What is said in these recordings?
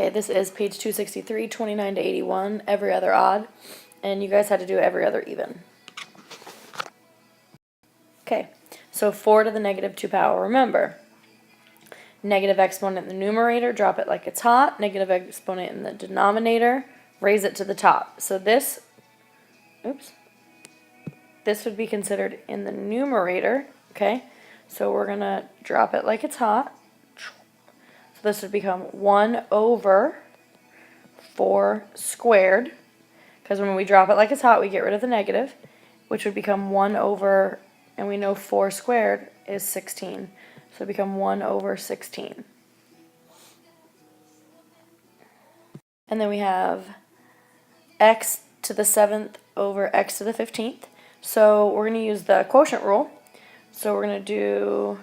Okay, this is page 263, 29 to 81, every other odd, and you guys had to do every other even. Okay, so 4 to the negative 2 power. Remember, negative exponent in the numerator, drop it like it's hot. Negative exponent in the denominator, raise it to the top. So this would be considered in the numerator, okay? So we're going to drop it like it's hot. So this would become 1 over 4 squared, because when we drop it like it's hot, we get rid of the negative, which would become 1 over, and we know 4 squared is 16. So it would become 1 over 16. And then we have x to the 7th over x to the 15th. So we're going to use the quotient rule. So we're going to do,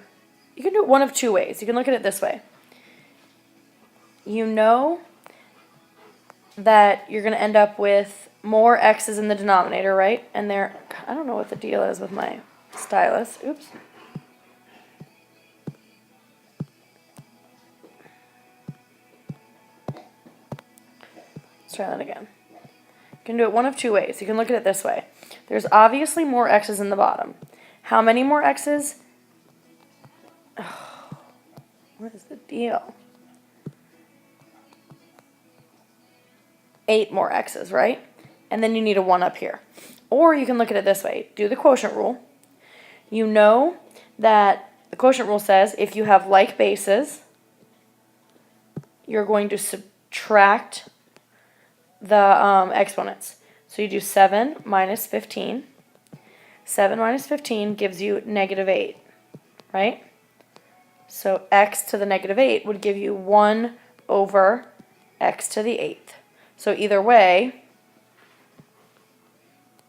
you can do it one of two ways. You can look at it this way. You know that you're going to end up with more x's in the denominator, right? And there, I don't know what the deal is with my stylus. Oops. Let's try that again. You can do it one of two ways. You can look at it this way. There's obviously more x's in the bottom. How many more x's? Oh, what is the deal? 8 more x's, right? And then you need a 1 up here. Or you can look at it this way. Do the quotient rule. You know that the quotient rule says if you have like bases, you're going to subtract the exponents. So you do 7 minus 15. 7 minus 15 gives you negative 8, right? So x to the negative 8 would give you 1 over x to the 8th. So either way,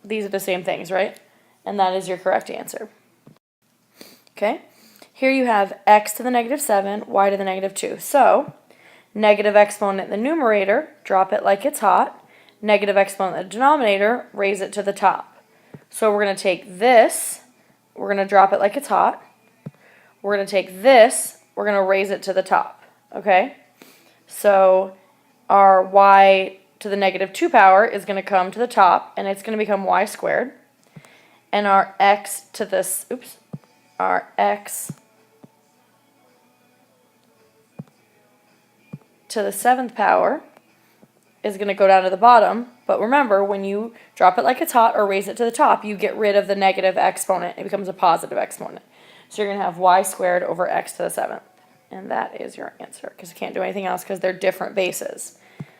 these are the same things, right? And that is your correct answer. Okay? Here you have x to the negative 7, y to the negative 2. So, negative exponent in the numerator, drop it like it's hot. Negative exponent in the denominator, raise it to the top. So we're going to take this, we're going to drop it like it's hot. We're going to take this, we're going to raise it to the top. Okay? So our y to the negative 2 power is going to come to the top, and it's going to become y squared. And our x to this, our x to the 7th power is going to go down to the bottom. But remember, when you drop it like it's hot or raise it to the top, you get rid of the negative exponent. It becomes a positive exponent. So you're going to have y squared over x to the 7th. And that is your answer, because you can't do anything else because they're different bases.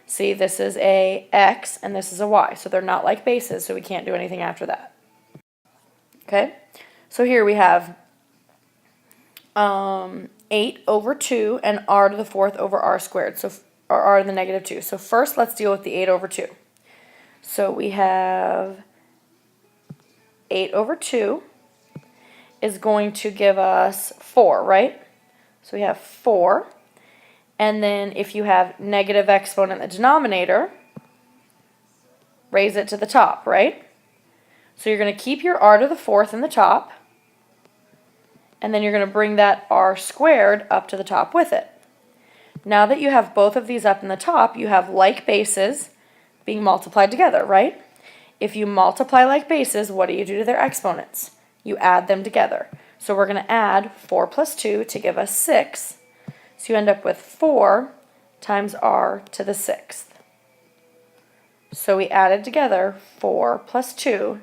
See, this is a x and this is a y. So they're not like bases, so we can't do anything after that. Okay? So here we have 8 over 2 and r to the 4th over r squared, so or r to the negative 2. So first let's deal with the 8 over 2. So we have 8 over 2 is going to give us 4, right? So we have 4. And then if you have negative exponent in the denominator, raise it to the top, right? So you're going to keep your r to the 4th in the top, and then you're going to bring that r squared up to the top with it. Now that you have both of these up in the top, you have like bases being multiplied together, right? If you multiply like bases, what do you do to their exponents? You add them together. So we're going to add 4 plus 2 to give us 6. So you end up with 4 times r to the 6th. So we added together 4 plus 2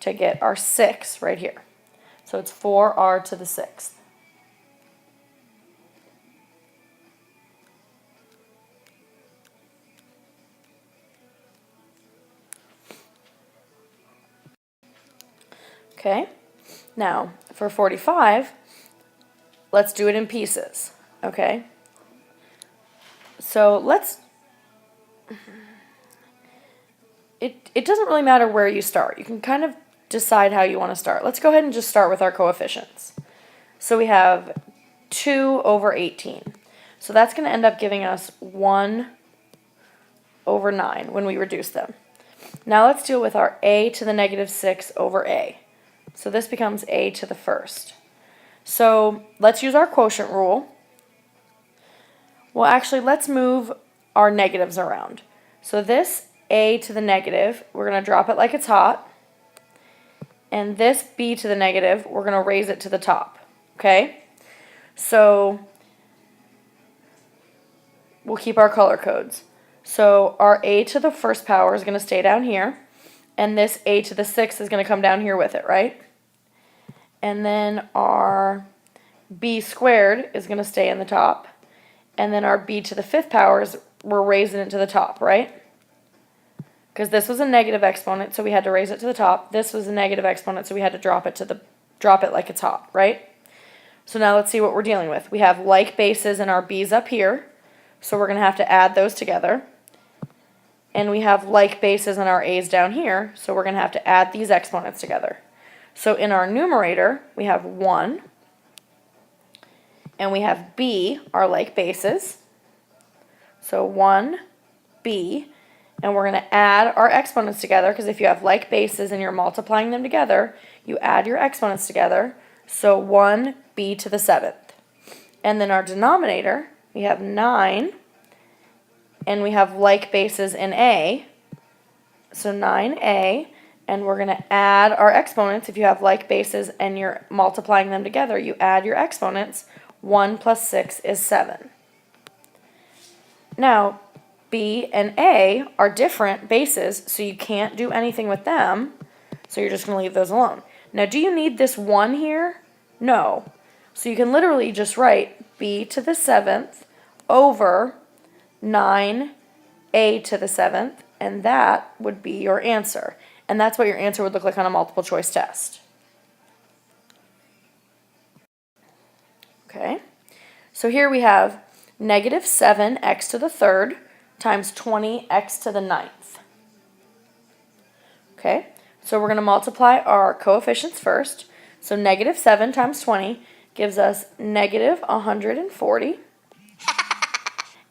to get our 6 right here. So it's 4r to the 6th. Okay, now for 45, let's do it in pieces. Okay, so it doesn't really matter where you start. You can kind of decide how you want to start. Let's go ahead and just start with our coefficients. So we have 2 over 18. So that's going to end up giving us 1 over 9 when we reduce them. Now let's deal with our a to the negative 6 over a. So this becomes a to the 1st. So let's use our quotient rule. Well, actually, let's move our negatives around. So this a to the negative, we're going to drop it like it's hot. And this b to the negative, we're going to raise it to the top. Okay? So we'll keep our color codes. So our a to the first power is going to stay down here. And this a to the sixth is going to come down here with it, right? And then our b squared is going to stay in the top. And then our b to the fifth power is, we're raising it to the top, right? Because this was a negative exponent, so we had to raise it to the top. This was a negative exponent, so we had to drop it like it's hot, right? So now let's see what we're dealing with. We have like bases and our b's up here, so we're going to have to add those together. And we have like bases and our a's down here, so we're going to have to add these exponents together. So in our numerator, we have 1, and we have b, our like bases. So 1b, and we're going to add our exponents together, because if you have like bases and you're multiplying them together, you add your exponents together. So 1b to the 7th. And then our denominator, we have 9, and we have like bases in a, so 9a, and we're going to add our exponents. If you have like bases and you're multiplying them together, you add your exponents. 1 plus 6 is 7. Now, b and a are different bases, so you can't do anything with them, so you're just going to leave those alone. Now, do you need this 1 here? No. So you can literally just write b to the 7th over 9a to the 7th, and that would be your answer. And that's what your answer would look like on a multiple choice test. Okay, so here we have negative 7x to the 3rd times 20x to the 9th. Okay, so we're going to multiply our coefficients first. So negative 7 times 20 gives us negative 140.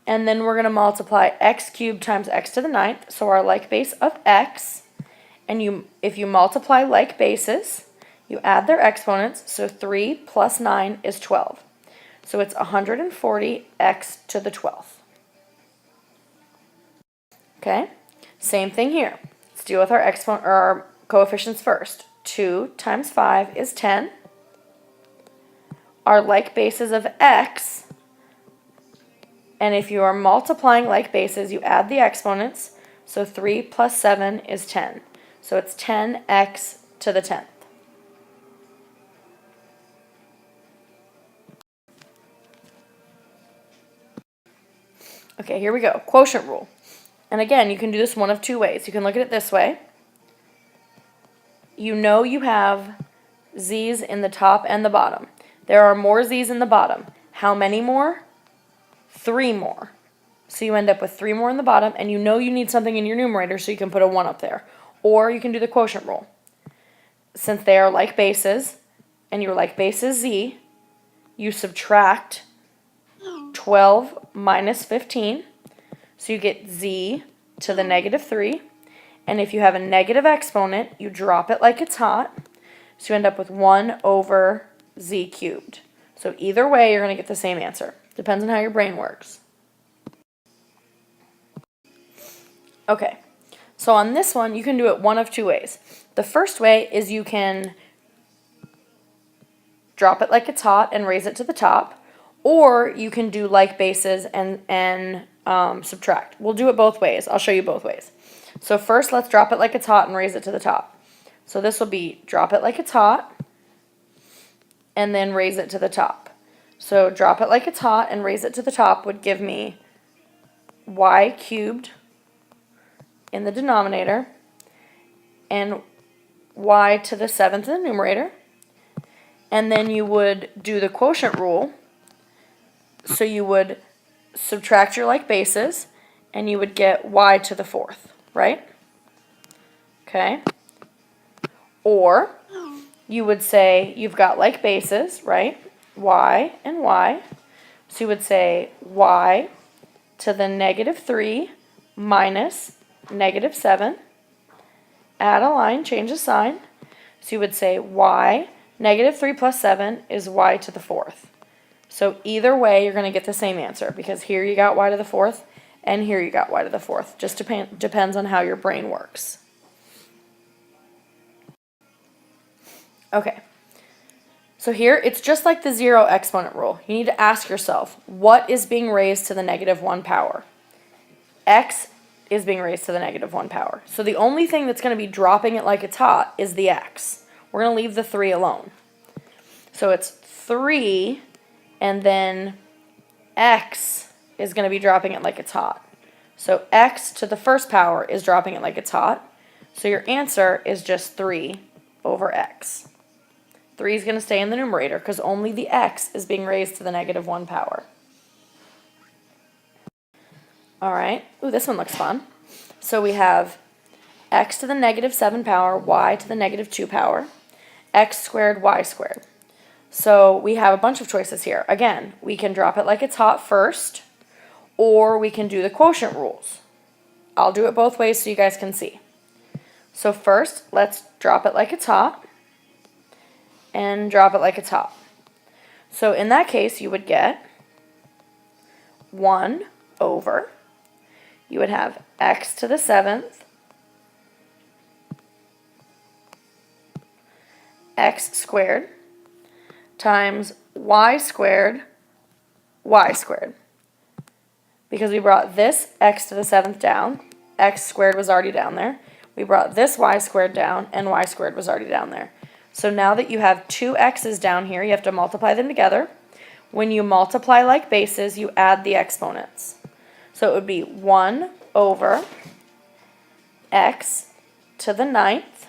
And then we're going to multiply x cubed times x to the 9th, so our like base of x. And if you multiply like bases, you add their exponents, so 3 plus 9 is 12. So it's 140x to the 12th. Okay, same thing here. Let's deal with our coefficients first. 2 times 5 is 10. Our like bases of x, and if you are multiplying like bases, you add the exponents, so 3 plus 7 is 10. So it's 10x to the 10th. Okay, here we go. Quotient rule. And again, you can do this one of two ways. You can look at it this way. You know you have z's in the top and the bottom. There are more z's in the bottom. How many more? 3 more. So you end up with 3 more in the bottom, and you know you need something in your numerator, so you can put a 1 up there. Or you can do the quotient rule. Since they are like bases, and your like base is z, you subtract 12 minus 15, so you get z to the negative 3. And if you have a negative exponent, you drop it like it's hot, so you end up with 1 over z cubed. So either way, you're going to get the same answer. Depends on how your brain works. Okay, so on this one, you can do it one of two ways. The first way is you can drop it like it's hot and raise it to the top, or you can do like bases and subtract. We'll do it both ways. I'll show you both ways. So first, let's drop it like it's hot and raise it to the top. So this will be drop it like it's hot and then raise it to the top. So drop it like it's hot and raise it to the top would give me y cubed in the denominator and y to the 7th in the numerator. And then you would do the quotient rule. So you would subtract your like bases and you would get y to the 4th, right? Okay. Or you would say you've got like bases, right? Y and y. So you would say y to the negative 3 minus negative 7. Add a line, change the sign. So you would say y, negative 3 plus 7 is y to the 4th. So either way, you're going to get the same answer, because here you got y to the 4th, and here you got y to the fourth. Just depends on how your brain works. Okay. So here, it's just like the zero exponent rule. You need to ask yourself, what is being raised to the negative 1 power? X is being raised to the negative 1 power. So the only thing that's going to be dropping it like it's hot is the x. We're going to leave the 3 alone. So it's 3, and then x is going to be dropping it like it's hot. So x to the first power is dropping it like it's hot. So your answer is just 3 over x. 3 is going to stay in the numerator because only the x is being raised to the negative 1 power. All right. Ooh, this one looks fun. So we have x to the negative 7 power, y to the negative 2 power, x squared, y squared. So we have a bunch of choices here. Again, we can drop it like it's hot first, or we can do the quotient rules. I'll do it both ways so you guys can see. So first, let's drop it like it's hot, and drop it like it's hot. So in that case, you would get 1 over, you would have x to the 7th, x squared, times y squared, y squared. Because we brought this x to the 7th down, x squared was already down there. We brought this y squared down, and y squared was already down there. So now that you have two x's down here, you have to multiply them together. When you multiply like bases, you add the exponents. So it would be 1 over x to the 9th,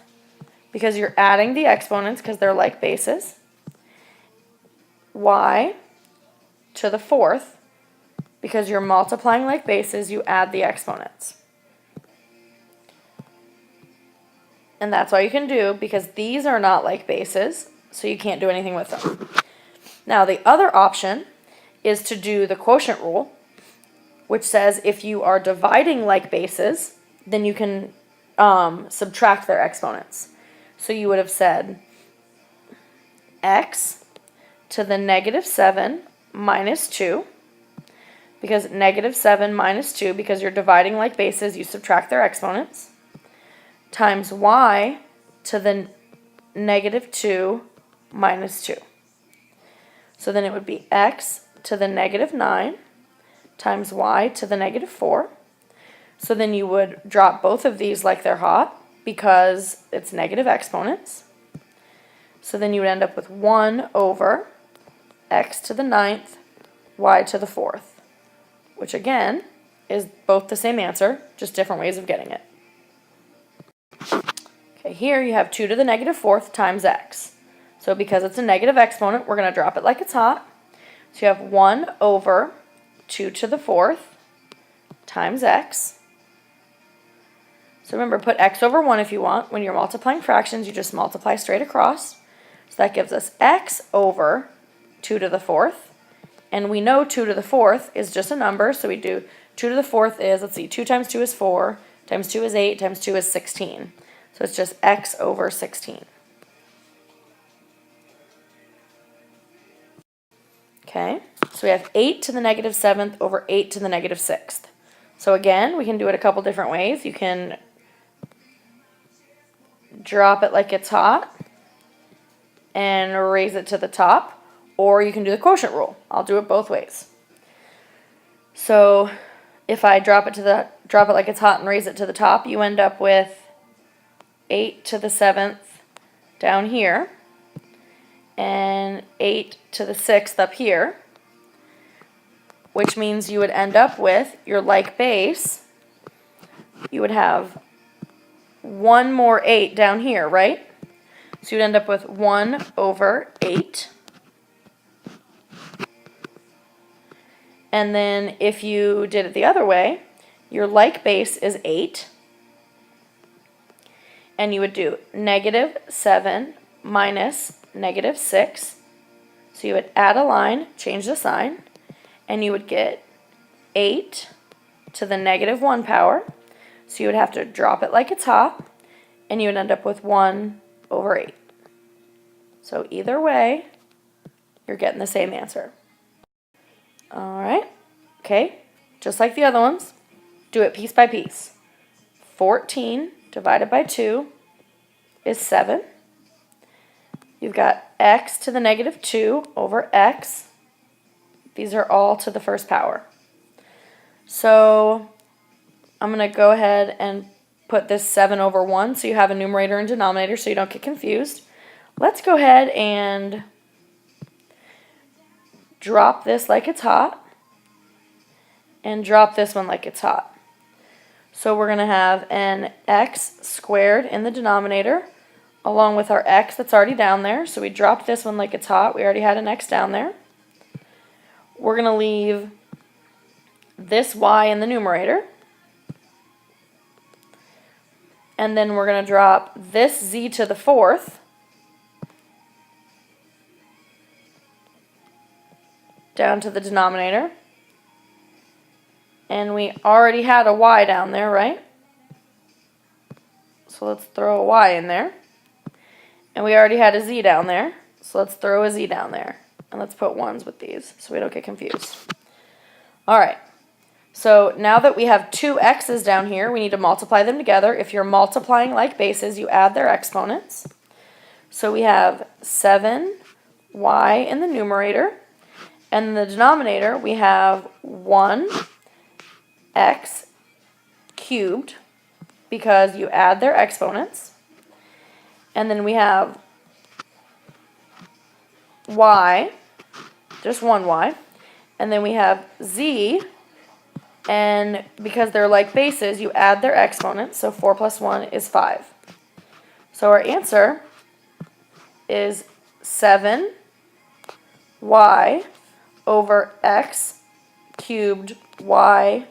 because you're adding the exponents because they're like bases, y to the 4th, because you're multiplying like bases, you add the exponents. And that's all you can do because these are not like bases, so you can't do anything with them. Now the other option is to do the quotient rule, which says if you are dividing like bases, then you can subtract their exponents. So you would have said x to the negative 7 minus 2, because negative 7 minus 2, because you're dividing like bases, you subtract their exponents, times y to the negative 2 minus 2. So then it would be x to the negative 9 times y to the negative 4. So then you would drop both of these like they're hot because it's negative exponents. So then you would end up with 1 over x to the 9th, y to the 4th, which again is both the same answer, just different ways of getting it. Okay, here you have 2 to the negative 4th times x. So because it's a negative exponent, we're going to drop it like it's hot. So you have 1 over 2 to the 4th times x. So remember, put x over 1 if you want. When you're multiplying fractions, you just multiply straight across. So that gives us x over 2 to the 4th. And we know 2 to the 4th is just a number, so we do 2 to the 4th is, let's see, 2 times 2 is 4, times 2 is 8, times 2 is 16. So it's just x over 16. Okay, so we have 8 to the negative 7th over 8 to the negative 6th. So again, we can do it a couple different ways. You can drop it like it's hot and raise it to the top, or you can do the quotient rule. I'll do it both ways. So if I drop it like it's hot and raise it to the top, you end up with 8 to the 7th down here and 8 to the 6th up here, which means you would end up with your like base. You would have one more 8 down here, right? So you'd end up with 1 over 8. And then if you did it the other way, your like base is 8. And you would do negative 7 minus negative 6. So you would add a line, change the sign, and you would get 8 to the negative 1 power. So you would have to drop it like it's hot, and you would end up with 1 over 8. So either way, you're getting the same answer. All right, okay, just like the other ones, do it piece by piece. 14 divided by 2 is 7. You've got x to the negative 2 over x. These are all to the first power. So I'm going to go ahead and put this 7 over 1 so you have a numerator and denominator so you don't get confused. Let's go ahead and drop this like it's hot and drop this one like it's hot. So we're going to have an x squared in the denominator along with our x that's already down there. So we dropped this one like it's hot. We already had an x down there. We're going to leave this y in the numerator. And then we're going to drop this z to the fourth down to the denominator. And we already had a y down there, right? So let's throw a y in there. And we already had a z down there, so let's throw a z down there. And let's put 1s with these so we don't get confused. All right, so now that we have two x's down here, we need to multiply them together. If you're multiplying like bases, you add their exponents. So we have 7y in the numerator. And in the denominator, we have 1x cubed because you add their exponents. And then we have y, just one y. And then we have z, and because they're like bases, you add their exponents. So 4 plus 1 is 5. So our answer is 7y over x cubed y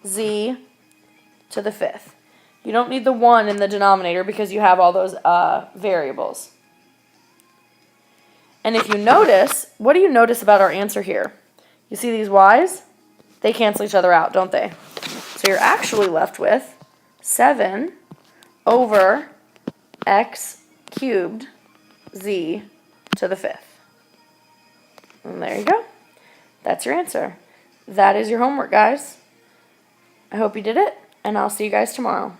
z to the fifth. You don't need the 1 in the denominator because you have all those variables. And if you notice, what do you notice about our answer here? You see these y's? They cancel each other out, don't they? So you're actually left with 7 over x cubed z to the fifth. And there you go. That's your answer. That is your homework, guys. I hope you did it, and I'll see you guys tomorrow.